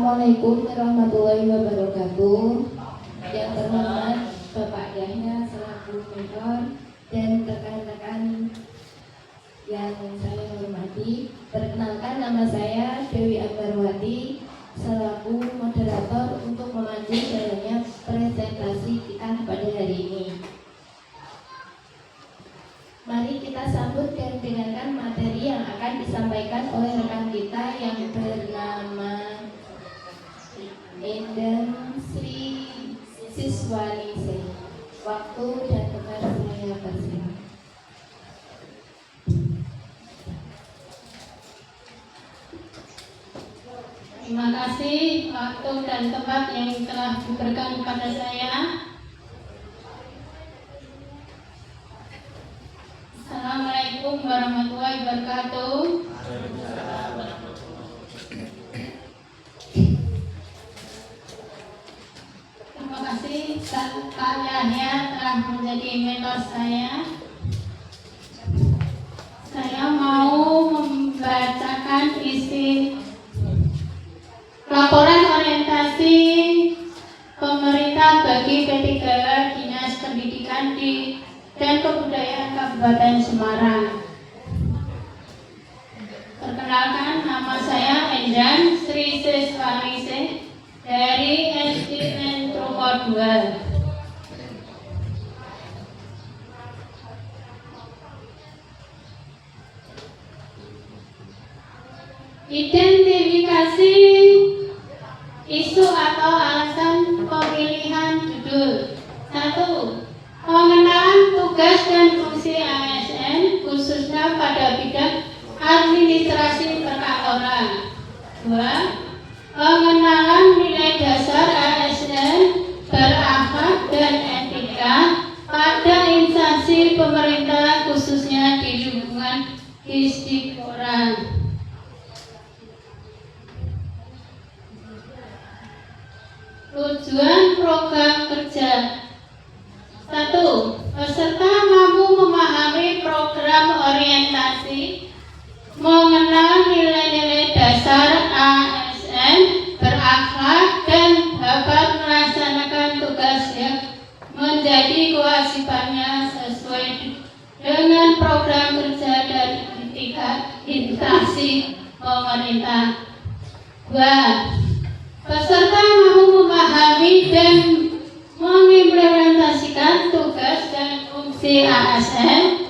Assalamualaikum warahmatullahi wabarakatuh. Yang terhormat Bapak Yahya selaku mentor dan rekan-rekan yang saya hormati, perkenalkan nama saya Dewi Ambarwati selaku moderator untuk memandu jalannya presentasi kita pada hari ini. Mari kita sambut dan dengarkan materi yang akan disampaikan oleh rekan kita yang bernama Endang Sri Siswanise. Waktu dan tempat saya persilakan. Terima kasih waktu dan tempat yang telah diberikan kepada saya. Assalamualaikum warahmatullahi wabarakatuh. Terima kasih Kak Yahya telah menjadi mentor saya. Saya mau membacakan isi laporan orientasi pemerintah bagi P3 Dinas Pendidikan dan Kebudayaan Kabupaten Semarang. Perkenalkan, nama saya Endang Sri Siswanise dari SDN Troko 2. Identifikasi isu atau alasan pemilihan judul. 1. Pengenalan tugas dan fungsi ASN khususnya pada bidang administrasi perkantoran. 2. Pengenalan nilai dasar ASN berakhlak dan etika pada instansi pemerintah khususnya di lingkungan Istiqora. Tujuan program kerja. 1. Peserta mampu memahami program orientasi, mengenal nilai-nilai dasar ASN berakhlak dan dapat melaksanakan tugas yang menjadi kewajibannya sesuai dengan program kerja dan instansi pemerintah. 2. Peserta mampu memahami dan mengimplementasikan tugas dan fungsi ASN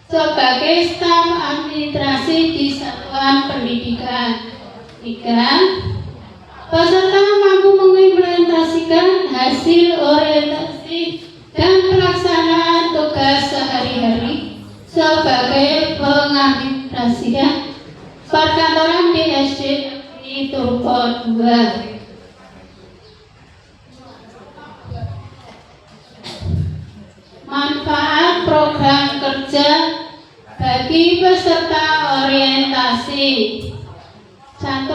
sebagai staf administrasi di satuan pendidikan. 3. Peserta mampu mengimplementasikan hasil orientasi dan pelaksanaan tugas sehari-hari sebagai pengadministrasian perkantoran di SD Troko 2. Manfaat program kerja bagi peserta orientasi. 1.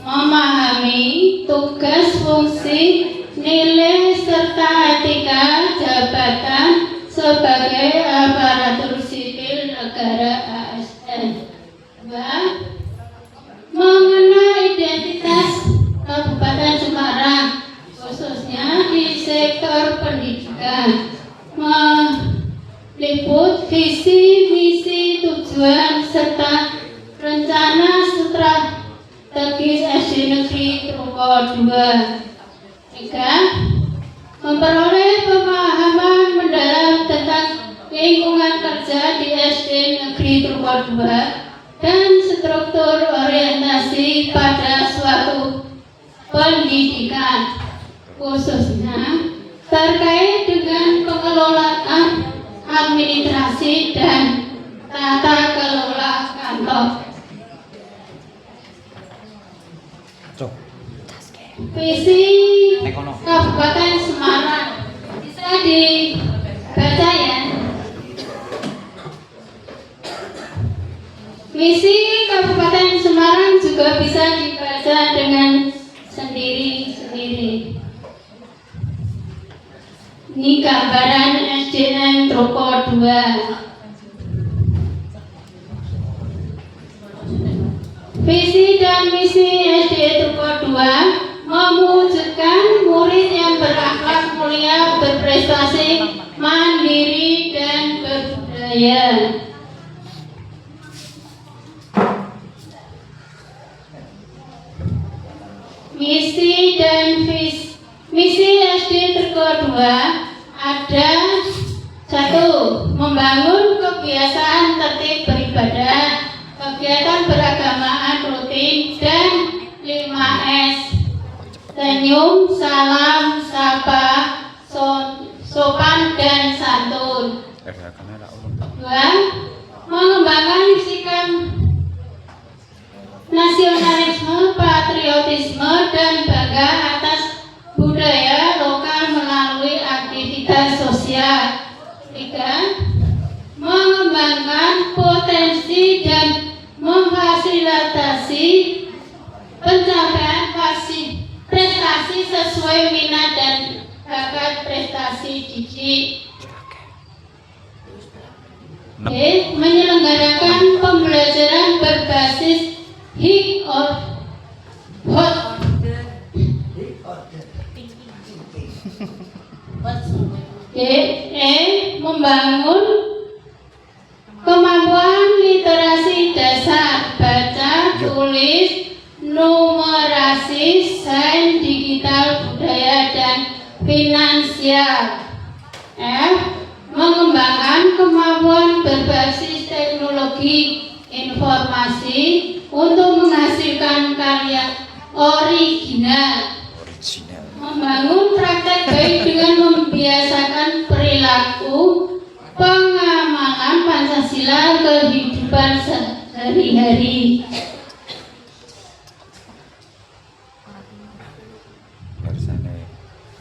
Memahami tugas, fungsi, nilai serta etika jabatan sebagai aparatur sipil negara ASN. 2. Mengenal identitas Kabupaten Semarang khususnya di sektor pendidikan, meliput visi, misi, tujuan serta rencana strategis SD Negeri Troko 2. 3. Memperoleh pemahaman mendalam tentang lingkungan kerja di SD Negeri Troko 2 dan struktur orientasi pada suatu pendidikan khususnya terkait dengan pengelolaan administrasi dan tata kelola kantor. Visi Kabupaten Semarang bisa dibaca ya. Misi Kabupaten Semarang juga bisa dibaca dengan sendiri-sendiri. Ini gambaran SDN Troko 2. Visi dan misi SD Truko 2 mewujudkan murid yang berakhlak mulia, berprestasi, mandiri, dan berbudaya. Misi dan visi. Misi SD Truko 2 ada: 1. Membangun kebiasaan tertib beribadah, kegiatan beragamaan rutin, dan 5S. Senyum, salam, sapa, sopan, dan santun. 2. Mengembangkan sikap nasionalisme, patriotisme, dan bangga atas budaya lokal melalui aktivitas sosial. 3. Mengembangkan potensi dan memfasilitasi pencapaian prestasi sesuai minat dan bakat prestasi didik. Menyelenggarakan pembelajaran berbasis membangun kemampuan literasi dasar, baca, tulis, numerasi, sains, digital, budaya, dan finansial. F. Mengembangkan kemampuan berbasis teknologi informasi untuk menghasilkan karya original. Membangun praktek baik dengan membiasakan perilaku pengamalan Pancasila kehidupan sehari-hari.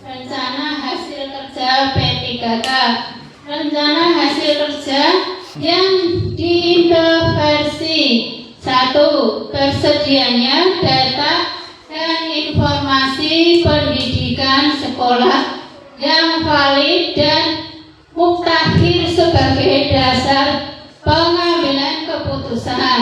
Rencana hasil kerja P3K. Rencana hasil kerja yang diinterversi: 1. Tersedianya data dan informasi pendidikan sekolah yang valid dan mutakhir sebagai dasar pengambilan keputusan.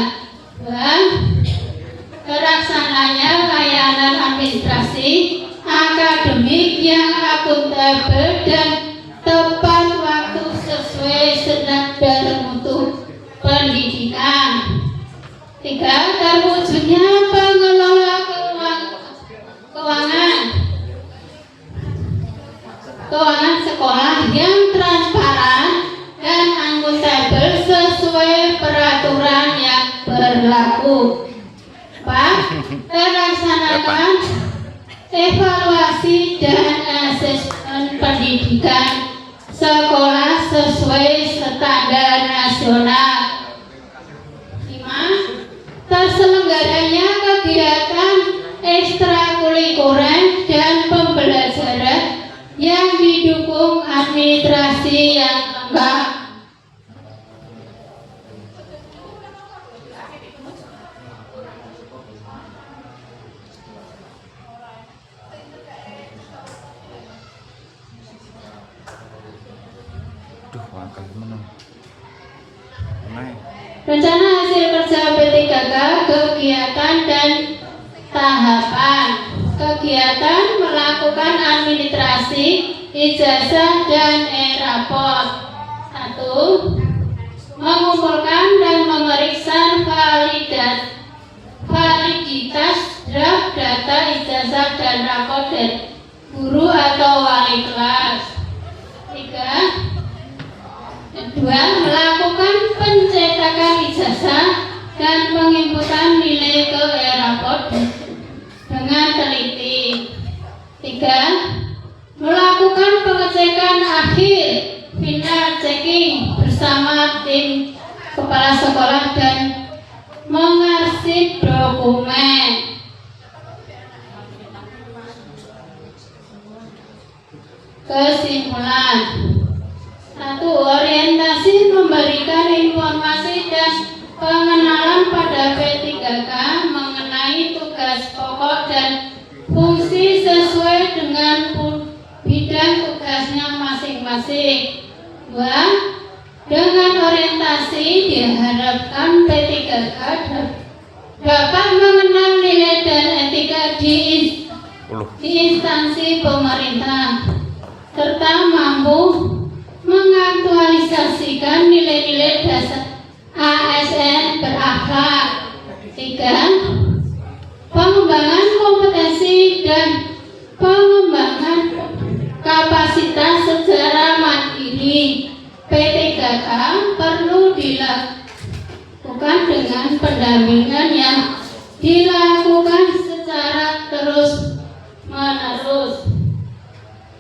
2. Terlaksananya layanan administrasi akademik yang akuntabel dan tepat waktu sesuai standar mutu pendidikan. 3. Terwujudnya pengelola keuangan sekolah yang transparan dan akuntabel sesuai peraturan yang berlaku. 4. Terlaksanakan evaluasi dan asesmen pendidikan sekolah sesuai standar nasional. 5. Terselenggaranya kegiatan ekstrakurikuler dan pembelajaran yang didukung administrasi yang lengkap. Rencana hasil kerja P3K, kegiatan dan tahapan. Kegiatan: melakukan administrasi, ijazah, dan e-rapor. 1. Mengumpulkan dan memeriksa validitas draft data ijazah dan rapor dari guru atau wali kelas. 3. 2. Melakukan pencetakan ijazah dan penginputan nilai ke e-rapor dengan teliti. 3. Melakukan pengecekan akhir final checking bersama tim kepala sekolah dan mengarsip dokumen. Kesimpulan: 1. Orientasi memberikan informasi dan pengenalan pada P3K mengenai tugas pokok dan fungsi sesuai dengan bidang tugasnya masing-masing. 2. Dengan orientasi diharapkan P3K dapat mengenal nilai dan etika di instansi pemerintah, serta mampu mengaktualisasikan nilai-nilai dasar ASN berakhlak. 3. Pengembangan kompetensi dan pengembangan kapasitas secara mandiri. P3K perlu dilakukan dengan pendampingan yang dilakukan secara terus-menerus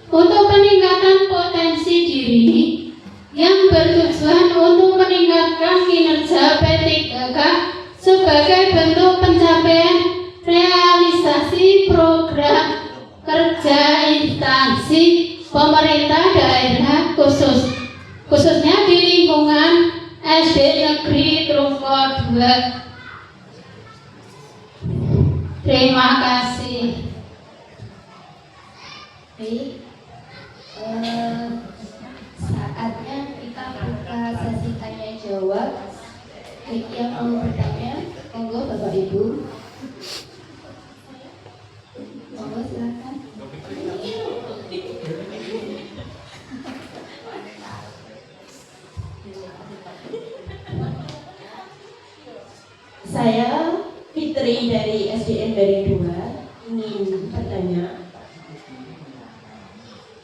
untuk peningkatan potensi diri yang bertujuan untuk meningkatkan kinerja P3K sebagai bentuk pencapaian realisasi program kerja instansi pemerintah daerah khususnya di lingkungan SD Negeri Trungkot 2. Terima kasih. Baik, saatnya kita buka sesi tanya jawab. Bagi yang mau bertanya, monggo Bapak Ibu. Monggo silakan. Saya Fitri dari SDN Baring 2 ingin bertanya,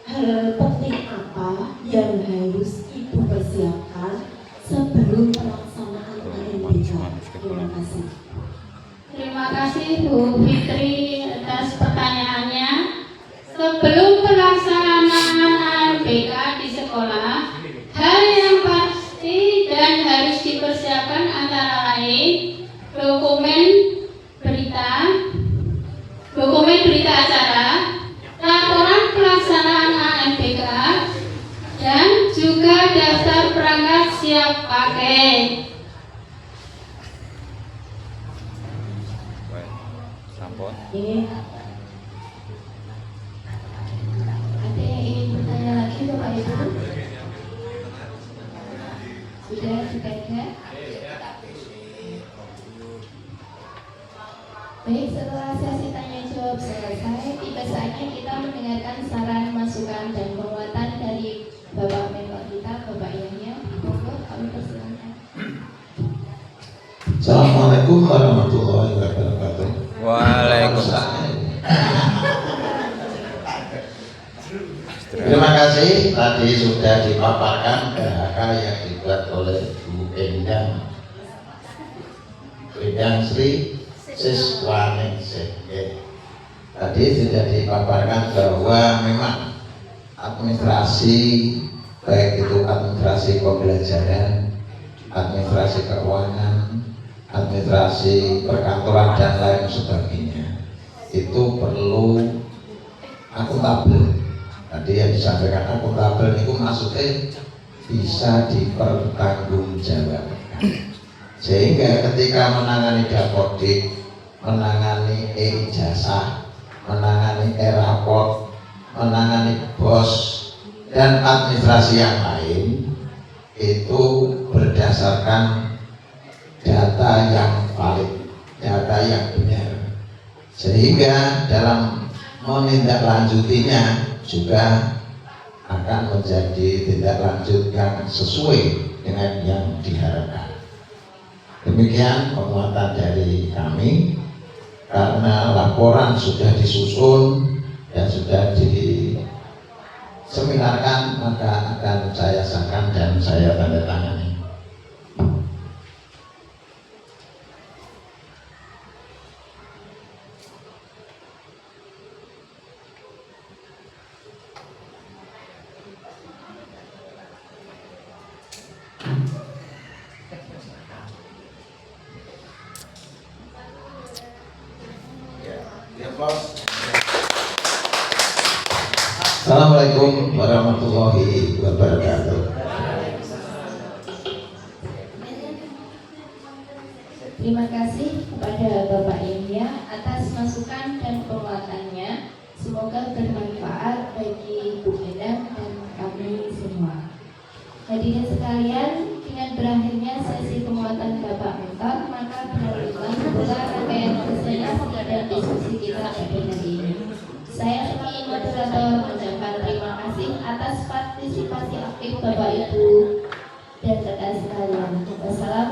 hal penting apa yang harus Ibu persiapkan sebelum pelaksanaan UNBK? Terima kasih. Terima kasih Bu Fitri atas pertanyaannya. Sebelum pelaksanaan UNBK di sekolah, hal yang pasti dan harus dipersiapkan antara lain dokumen berita acara, laporan pelaksanaan UNBK, dan juga daftar perangkat siap pakai. Ini Ada yang ingin bertanya lagi Bapak Ibu? Sudah enggak? Baik, setelah sesi tanya jawab selesai, tiba saatnya kita mendengarkan saran, masukan, dan penguatan dari Bapak Mentor kita, Bapak Yahya. Monggo, kami persilakan. Assalamualaikum warahmatullahi wabarakatuh. Waalaikumsalam. Terima kasih, tadi sudah dipaparkan PHK yang dibuat oleh Bu Endang Sri Siswaningsih. Tadi sudah dipaparkan bahwa memang administrasi, baik itu administrasi pembelajaran, administrasi keuangan, administrasi perkantoran dan lain sebagainya, itu perlu akuntabel. Tadi yang disampaikan akuntabel itu maksudnya bisa dipertanggungjawabkan, sehingga ketika menangani dapodik, menangani e-ijazah, menangani e-raport, menangani BOS dan administrasi yang lain, itu berdasarkan data yang valid, data yang benar, sehingga dalam menindaklanjutinya juga akan menjadi tindak lanjut yang sesuai dengan yang diharapkan. Demikian penguatan dari kami, karena laporan sudah disusun dan sudah diseminarkan, maka akan saya sahkan dan saya tanda tangani. Assalamualaikum warahmatullahi wabarakatuh. Terima kasih kepada Bapak Yahya atas masukan dan penguatannya. Semoga bermanfaat bagi Bu Endang dan kami semua. Hadirin sekalian, dengan berakhirnya sesi penguatan Bapak Mentor, maka berlalulah rangkaian sesi dan diskusi kita pada hari ini. Saya sebagai moderator mengucapkan terima kasih atas partisipasi aktif Bapak Ibu dan rekan sekalian. Wassalamualaikum